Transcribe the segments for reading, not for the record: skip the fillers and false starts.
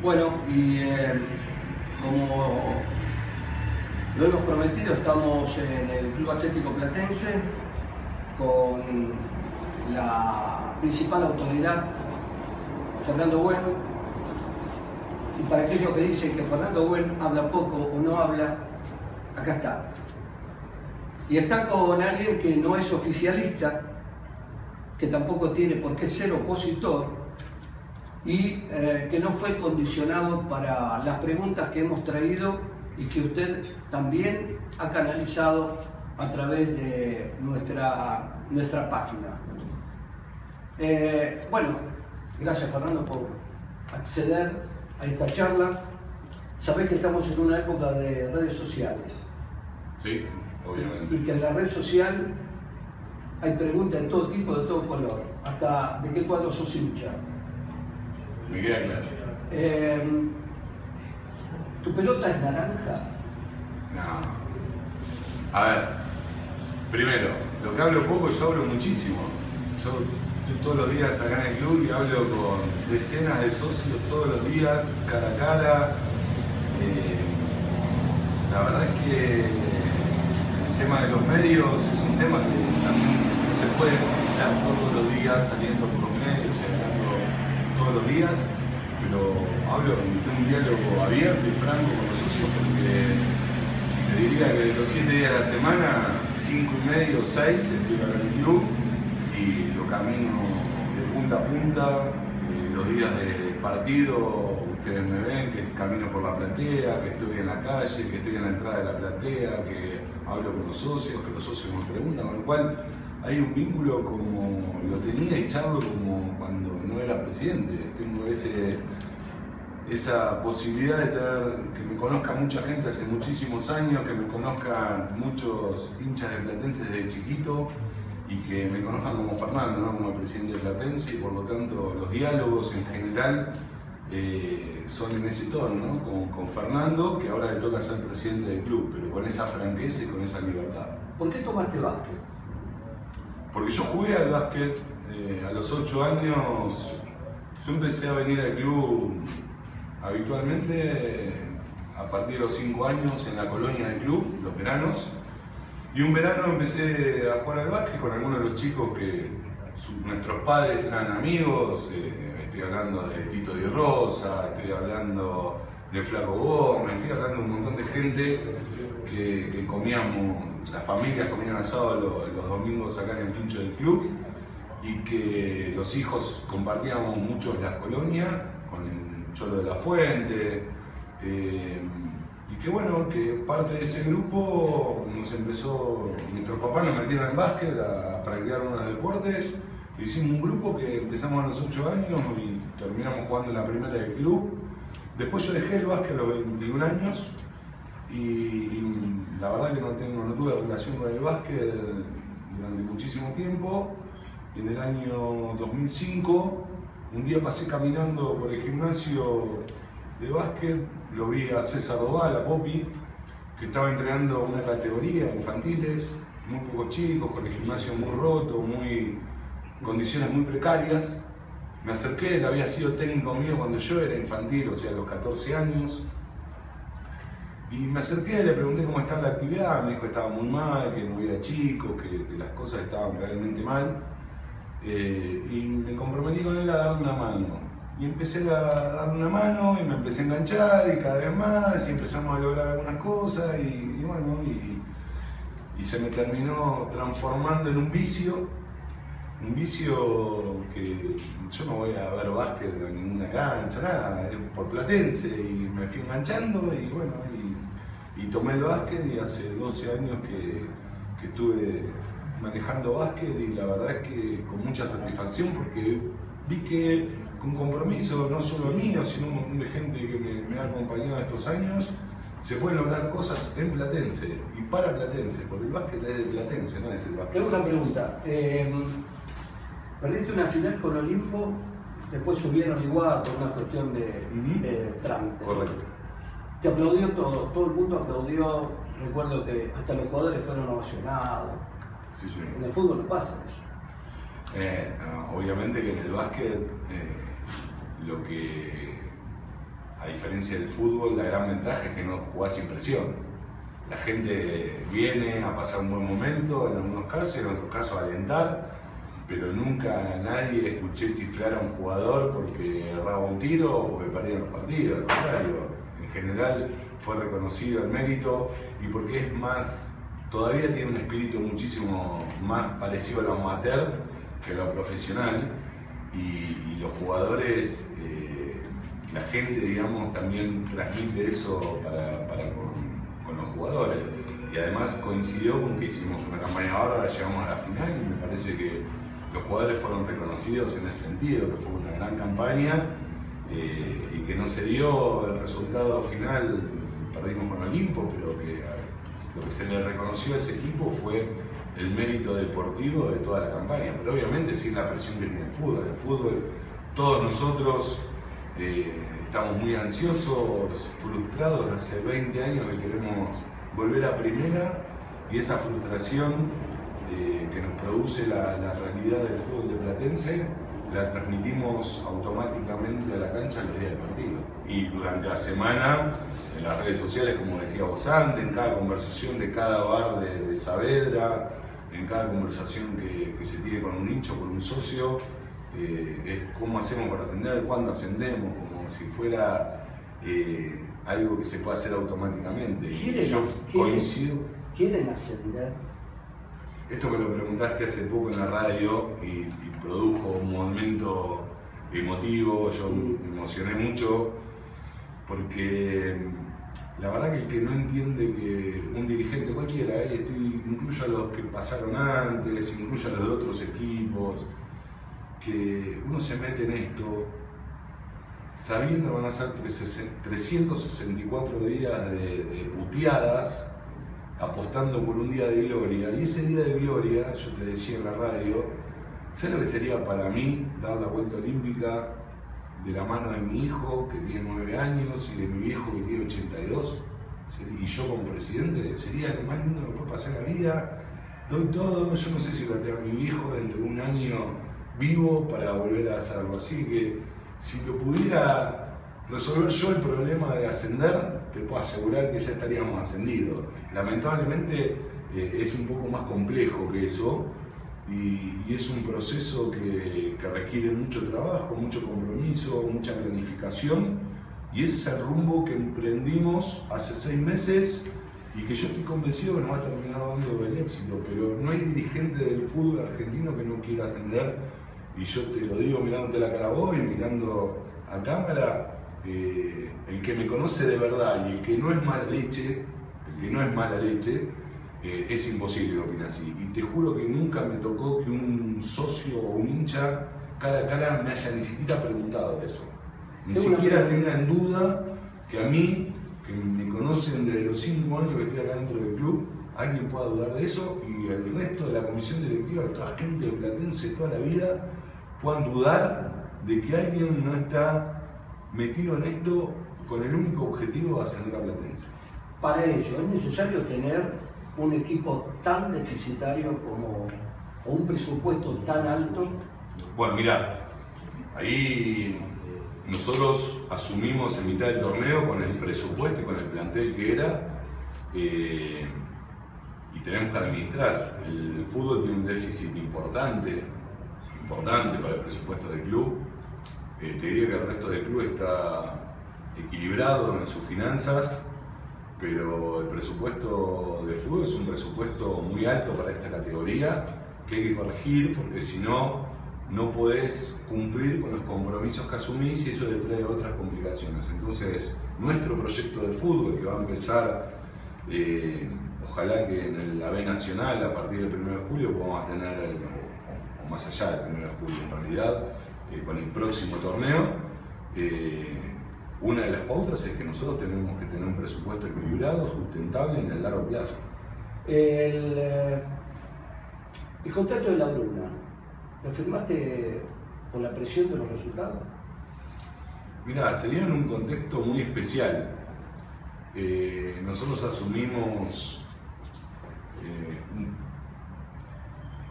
Bueno, y como lo hemos prometido, estamos en el Club Atlético Platense con la principal autoridad, Fernando Buen. Y para aquellos que dicen que Fernando Buen habla poco o no habla, acá está. Y está con alguien que no es oficialista, que tampoco tiene por qué ser opositor, y que no fue condicionado para las preguntas que hemos traído y que usted también ha canalizado a través de nuestra página. Bueno, gracias Fernando por acceder a esta charla. Sabés que estamos en una época de redes sociales. Sí, obviamente. Y que en la red social hay preguntas de todo tipo, de todo color. Hasta de qué cuadro sos hincha. Me queda claro. ¿Tu pelota es naranja? No. A ver, primero, lo que hablo poco, yo hablo muchísimo. Yo estoy todos los días acá en el club y hablo con decenas de socios todos los días, cara a cara. La verdad es que el tema de los medios es un tema que también se puede comentar todos los días saliendo por los medios y hablando todos los días, pero tengo un diálogo abierto y franco con los socios porque te diría que de los 7 días de la semana, 5 y medio, 6 estoy acá en el club y lo camino de punta a punta. Los días de partido ustedes me ven que camino por la platea, que estoy en la calle, que estoy en la entrada de la platea, que hablo con los socios, que los socios me preguntan, con lo cual hay un vínculo como lo tenía y charlo como cuando no era presidente. Tengo esa posibilidad de tener, que me conozca mucha gente hace muchísimos años, que me conozcan muchos hinchas de Platense desde chiquito y que me conozcan como Fernando, ¿no? Como el presidente de Platense, y por lo tanto los diálogos en general son en ese tono, ¿no? Con Fernando, que ahora le toca ser presidente del club, pero con esa franqueza y con esa libertad. ¿Por qué tomaste básquet? Porque yo jugué al básquet a los 8 años. Yo empecé a venir al club habitualmente a partir de los 5 años en la colonia del club, los veranos. Y un verano empecé a jugar al básquet con algunos de los chicos que nuestros padres eran amigos. Estoy hablando de Tito Di Rosa, estoy hablando de Flaco Gómez, estoy hablando de un montón de gente que comíamos. Las familias comían asado los domingos acá en el quincho del club y que los hijos compartíamos mucho en las colonias con el Cholo de la Fuente y que bueno, que parte de ese grupo nuestros papás nos metieron en básquet a practicar unos deportes. Hicimos un grupo que empezamos a los 8 años y terminamos jugando en la primera del club. Después yo dejé el básquet a los 21 años. Y la verdad que no tuve relación con el básquet durante muchísimo tiempo. En el año 2005, un día pasé caminando por el gimnasio de básquet, lo vi a César Doval, a Popi, que estaba entrenando una categoría, infantiles, muy pocos chicos, con el gimnasio muy roto, condiciones muy precarias. Me acerqué, él había sido técnico mío cuando yo era infantil, o sea, a los 14 años. Y me acerqué, le pregunté cómo estaba la actividad, me dijo que estaba muy mal, que no había chicos, que las cosas estaban realmente mal. Y me comprometí con él a darle una mano. Y empecé a darle una mano y me empecé a enganchar y cada vez más y empezamos a lograr algunas cosas y bueno, y se me terminó transformando en un vicio que yo no voy a ver básquet en ninguna cancha, nada, por Platense, y me fui enganchando y bueno, y tomé el básquet y hace 12 años que estuve manejando básquet y la verdad es que con mucha satisfacción porque vi que con compromiso, no solo mío, sino un montón de gente que me ha acompañado estos años, se pueden lograr cosas en Platense y para Platense, porque el básquet es de Platense, no es el básquet. Tengo una pregunta. Perdiste una final con Olimpo, después subieron igual por una cuestión de trámite. Correcto. Te aplaudió todo el mundo aplaudió, recuerdo que hasta los jugadores fueron ovacionados. Sí, sí. En el fútbol no pasa eso. No, obviamente que en el básquet lo que diferencia del fútbol, la gran ventaja es que no jugás sin presión. La gente viene a pasar un buen momento, en algunos casos, en otros casos a alentar, pero nunca nadie escuché chiflar a un jugador porque erraba un tiro o porque perdía los partidos. Al contrario, en general fue reconocido el mérito y porque es más, todavía tiene un espíritu muchísimo más parecido a lo amateur que a lo profesional, y los jugadores, la gente, digamos, también transmite eso para con los jugadores. Y además coincidió con que hicimos una campaña bárbara, llegamos a la final y me parece que los jugadores fueron reconocidos en ese sentido, que fue una gran campaña y que no se dio el resultado final, perdimos con Olimpo, pero que lo que se le reconoció a ese equipo fue el mérito deportivo de toda la campaña, pero obviamente sin la presión que tiene el fútbol. El fútbol, todos nosotros estamos muy ansiosos, frustrados, hace 20 años que queremos volver a primera, y esa frustración que nos produce la realidad del fútbol de Platense la transmitimos automáticamente a la cancha en los días del partido. Y durante la semana, en las redes sociales, como decía vos antes, en cada conversación de cada bar de Saavedra, en cada conversación que se tiene con un hincha, con un socio, es cómo hacemos para ascender, cuándo ascendemos, como si fuera algo que se puede hacer automáticamente. ¿Quieren ascender? Esto me lo preguntaste hace poco en la radio y produjo un momento emotivo. Yo me emocioné mucho porque la verdad que el que no entiende que un dirigente cualquiera, incluyo a los que pasaron antes, incluyo a los de otros equipos, que uno se mete en esto sabiendo que van a ser 364 días de puteadas, apostando por un día de gloria. Y ese día de gloria, yo te decía en la radio, ¿sabes lo que sería para mí dar la vuelta olímpica de la mano de mi hijo que tiene 9 años y de mi viejo que tiene 82? Y yo como presidente, sería lo más lindo que me puede pasar en la vida. Doy todo, yo no sé si voy a tener a mi viejo dentro de un año vivo para volver a hacerlo. Así que si lo pudiera resolver yo el problema de ascender, te puedo asegurar que ya estaríamos ascendidos. Lamentablemente es un poco más complejo que eso y es un proceso que requiere mucho trabajo, mucho compromiso, mucha planificación, y ese es el rumbo que emprendimos hace 6 meses y que yo estoy convencido que nos va a terminar dando el éxito. Pero no hay dirigente del fútbol argentino que no quiera ascender, y yo te lo digo mirándote la cara a vos y mirando a cámara. El que me conoce de verdad y el que no es mala leche, es imposible que opine así. Y te juro que nunca me tocó que un socio o un hincha cara a cara me haya ni siquiera preguntado eso. Ni siquiera tenga en duda que a mí, que me conocen desde los 5 años que estoy acá dentro del club, alguien pueda dudar de eso, y el resto de la comisión directiva, toda la gente de Platense toda la vida, puedan dudar de que alguien no está metido en esto con el único objetivo de ascender a Platense. Para ello es necesario tener un equipo tan deficitario o un presupuesto tan alto. Bueno, mirá, ahí nosotros asumimos en mitad del torneo con el presupuesto y con el plantel que era, y tenemos que administrar. El fútbol tiene un déficit importante para el presupuesto del club. Te diría que el resto del club está equilibrado en sus finanzas, pero el presupuesto de fútbol es un presupuesto muy alto para esta categoría, que hay que corregir, porque si no, no podés cumplir con los compromisos que asumís y eso le trae otras complicaciones. Entonces, nuestro proyecto de fútbol, que va a empezar, ojalá que en la B Nacional, a partir del 1 de julio, podamos tener, o más allá del 1 de julio en realidad, con el próximo torneo, una de las pautas es que nosotros tenemos que tener un presupuesto equilibrado, sustentable en el largo plazo. El contrato de la Bruna, ¿lo firmaste con la presión de los resultados? Mirá, se dio en un contexto muy especial. Nosotros asumimos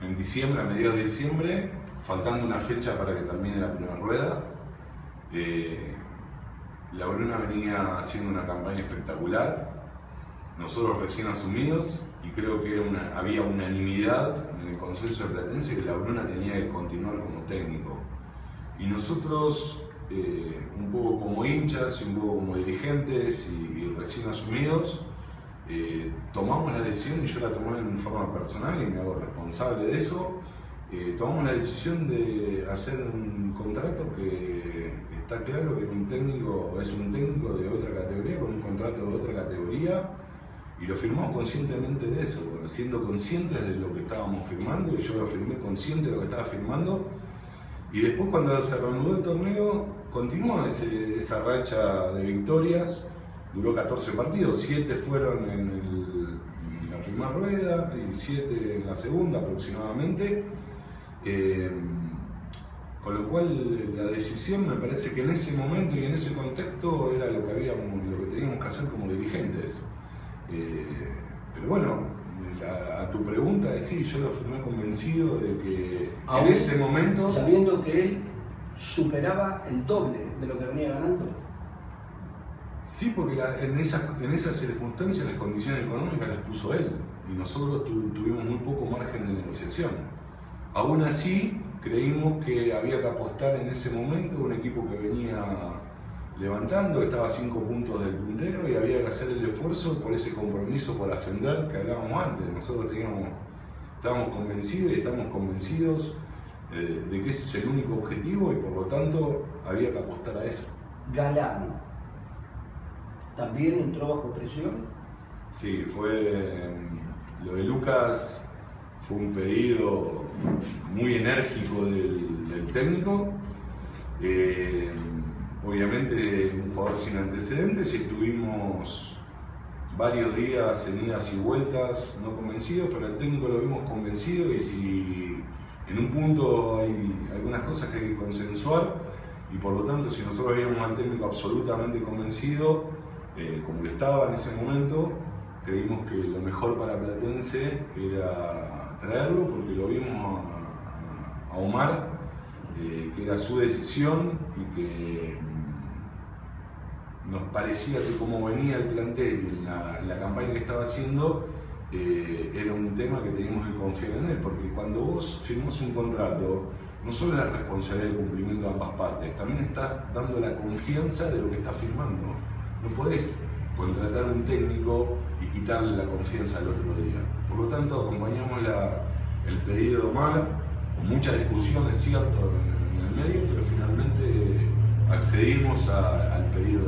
en diciembre, a mediados de diciembre, faltando una fecha para que termine la primera rueda. La Bruna venía haciendo una campaña espectacular, nosotros recién asumidos, y creo que había unanimidad en el consenso de Platense que La Bruna tenía que continuar como técnico. Y nosotros, un poco como hinchas y un poco como dirigentes y recién asumidos, tomamos la decisión, y yo la tomé en forma personal y me hago responsable de eso. Tomamos la decisión de hacer un contrato que está claro que es un técnico de otra categoría, con un contrato de otra categoría, y lo firmamos conscientemente de eso, siendo conscientes de lo que estábamos firmando, y yo lo firmé consciente de lo que estaba firmando. Y después, cuando se reanudó el torneo, continuó esa racha de victorias. Duró 14 partidos, 7 fueron en la primera rueda y 7 en la segunda aproximadamente. Con lo cual la decisión, me parece que en ese momento y en ese contexto era lo que teníamos que hacer como dirigentes. Pero bueno, a tu pregunta es sí, yo lo firmé convencido de que aún en ese momento... sabiendo que él superaba el doble de lo que venía ganando. Sí, porque en esas circunstancias las condiciones económicas las puso él y nosotros tuvimos muy poco margen de negociación. Aún así, creímos que había que apostar en ese momento a un equipo que venía levantando, que estaba a 5 puntos del puntero, y había que hacer el esfuerzo por ese compromiso por ascender que hablábamos antes. Nosotros estábamos convencidos y estamos convencidos de que ese es el único objetivo, y por lo tanto había que apostar a eso. Galán, ¿también entró bajo presión? Sí, lo de Lucas fue un pedido muy enérgico del técnico. Obviamente un jugador sin antecedentes, y estuvimos varios días en idas y vueltas no convencidos, pero el técnico lo vimos convencido, y si en un punto hay algunas cosas que hay que consensuar, y por lo tanto si nosotros veíamos al técnico absolutamente convencido, como lo estaba en ese momento, creímos que lo mejor para Platense era traerlo, porque lo vimos a Omar, que era su decisión, y que nos parecía que como venía el plantel y la campaña que estaba haciendo, era un tema que teníamos que confiar en él, porque cuando vos firmás un contrato, no solo es la responsabilidad del cumplimiento de ambas partes, también estás dando la confianza de lo que estás firmando. No podés contratar a un técnico y quitarle la confianza al otro día. Por lo tanto, acompañamos el pedido de Omar, con muchas discusiones, cierto, en el medio, pero finalmente accedimos al pedido